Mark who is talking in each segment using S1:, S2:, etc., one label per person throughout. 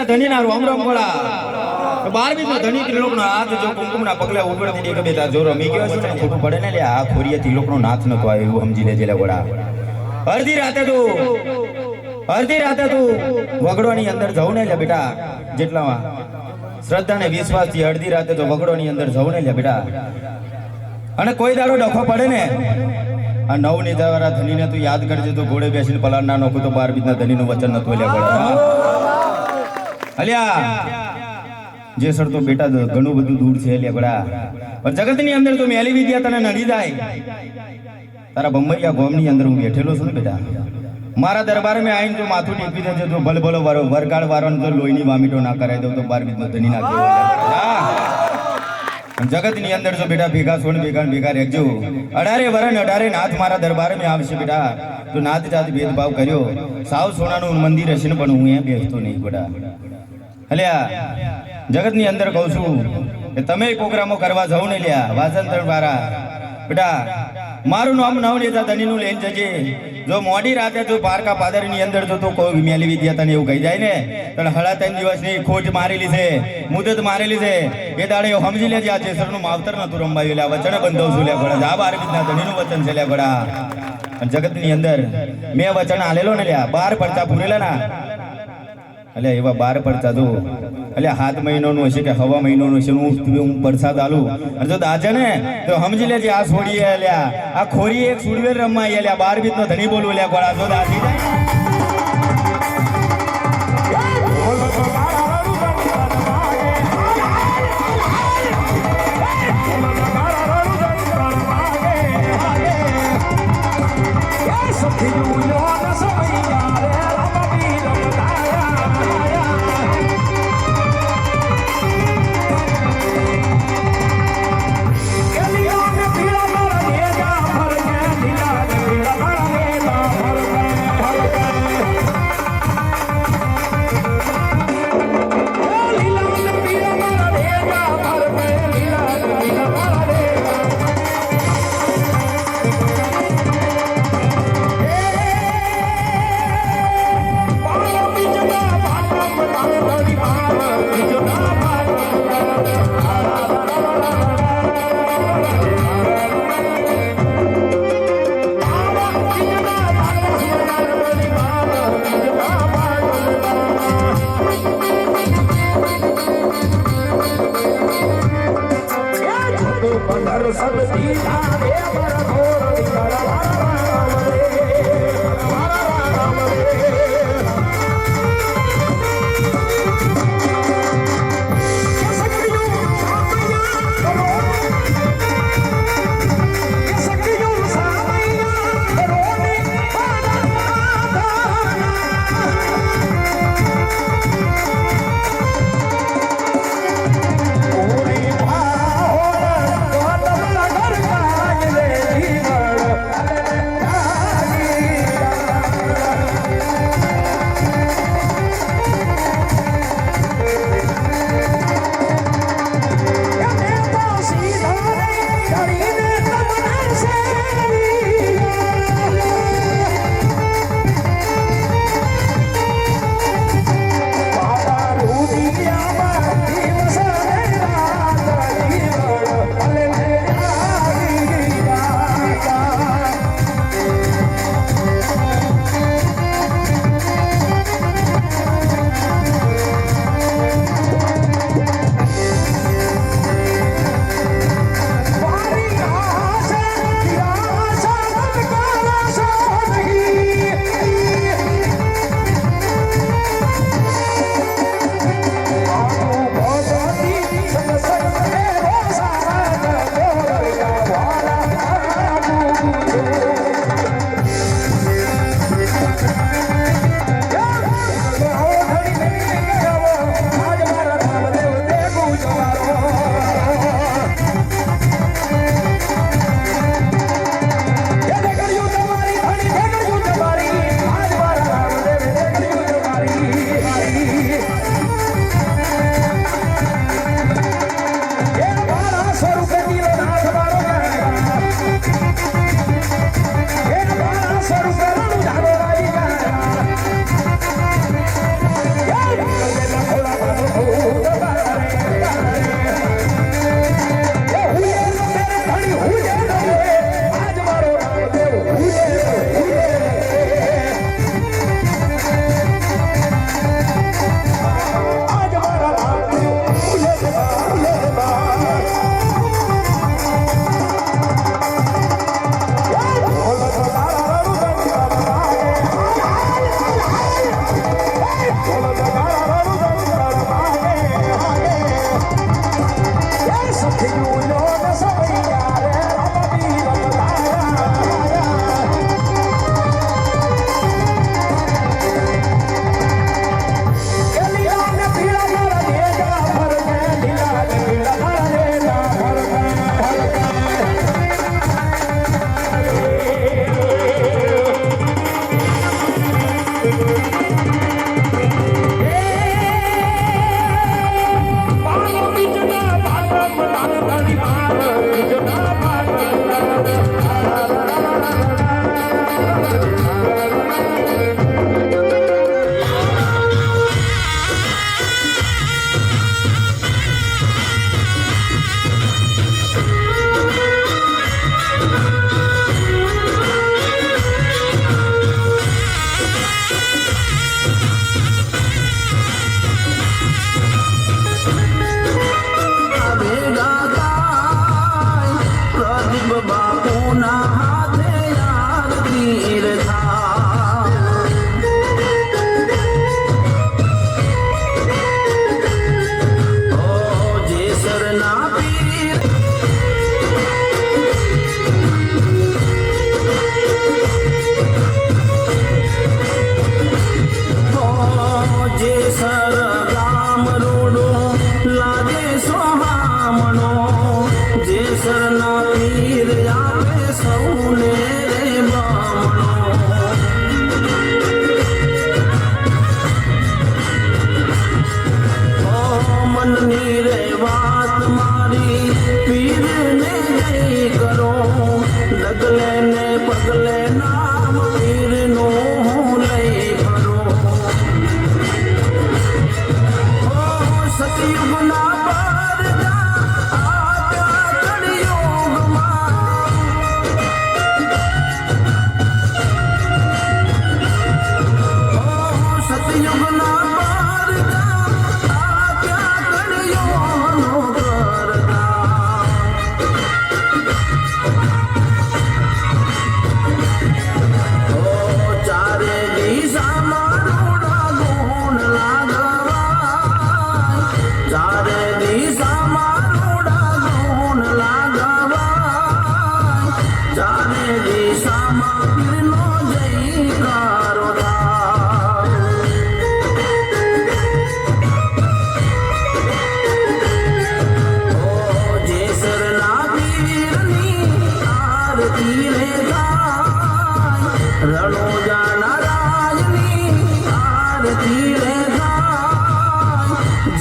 S1: ધની ના રોમ રોમ ગોળા 12 ના ધની કે લોકનો હાથ જો કુમકુમના પગલા ઉગડતી દે કબે તા જો રમી ગયો છે ને ખોટું પડે ને લે આ ખોરિયાથી લોકનો નાથ નતો આવ્યો એવું સમજી લેજે લે ગોળા અડધી રાતે તું વગડોની અંદર જવું ને લે બેટા જેટલામાં શ્રદ્ધા ને વિશ્વાસ થી અડધી રાતે તો વગડોની અંદર જવું ને લે બેટા અને કોઈ દાડો ડખો પડે ને આ નવ ની દ્વારા ધનીને તું યાદ કરજે તો ઘોડે બેસીને પલાર ના નોખું તો 12 બીજના ધનીનું વચન નતું લે ગોળા અલ્યા જે સર તો બેટા ઘણું બધું દૂર છે લેગડા પણ જગતની અંદર તો મેલી વિદ્યા તને નડી જાય તારા બંમૈયા ગોમની અંદર હું બેઠેલો છું ને બેટા મારા દરબારે મેં આવીને જો માથું ટેકવી દેજે તો ભલે ભલો વરગાડ વારવાનો તો લોહીની વામીટો ના કરાવી દઉં તો 12 બીજનો ધની ના જગતની અંદર જો બેટા ભેગા સોન ભેગા રહેજો 18 વરણ 18 નાથ મારા દરબારે મેં આવશે બેટા તો નાથ જાત ભેદભાવ કર્યો સાવ સોનાનું મંદિર હશે ને પણ હું એ બેસતો નહીં બેટા અલ્યા જગતની અંદર કહું છું કે તમે પ્રોગ્રામો કરવા જાવ ને લ્યા વાસંતર દ્વારા બેટા મારું નામ નવનેતા ધનીનું લઈને જજે જો મોડી રાતે જો પારકા પાદરની અંદર જો તો કોઈ મેલી વિદ્યા તને એવું કહી જાય ને તને 3 દિવસની ખોટ મારેલી છે મુદત મારેલી છે એ દાડે એવું સમજી લેજે આ જેસરનું માવતર નતું રંબાયું લ્યા વચન બંધવ છું લ્યા ગોળા આ 12 બીજના ધનીનું વચન છે લ્યા ગોળા જગતની અંદર મેં વચન આલેલો ને લ્યા 12 પડતા પૂરેલા ના અલ્યા એવા 12 પડતા જો અલ્યા 7 મહિનાનું હશે કે હવા મહિનાનું હશે હું વરસાદ આલું અને જો દાજે ને તો સમજી લેજે આ છોડીએ અલ્યા આ ખોરી એક સુડવેલ રમાય અલ્યા 12 બીજનો ધણી બોલું અલ્યા ગોળા જો દાજી જાય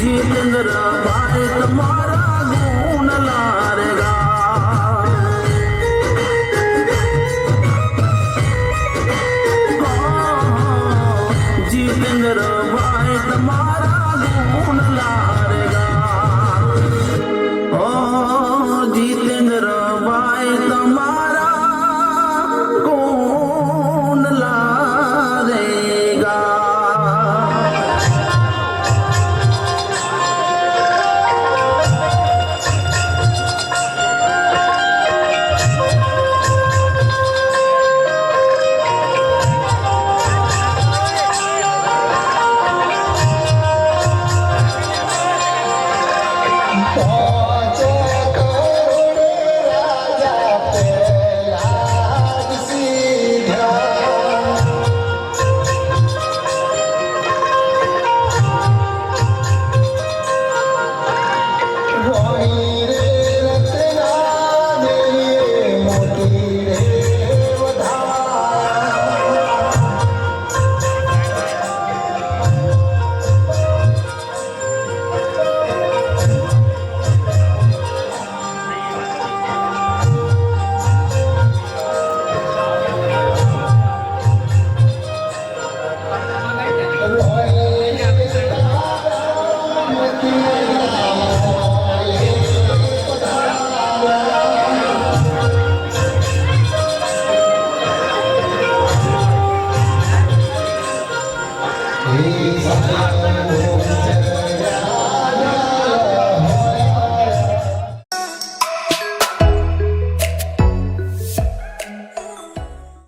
S2: જીતેન્દ્ર ભાઈ તમારા ગુણ લારેગા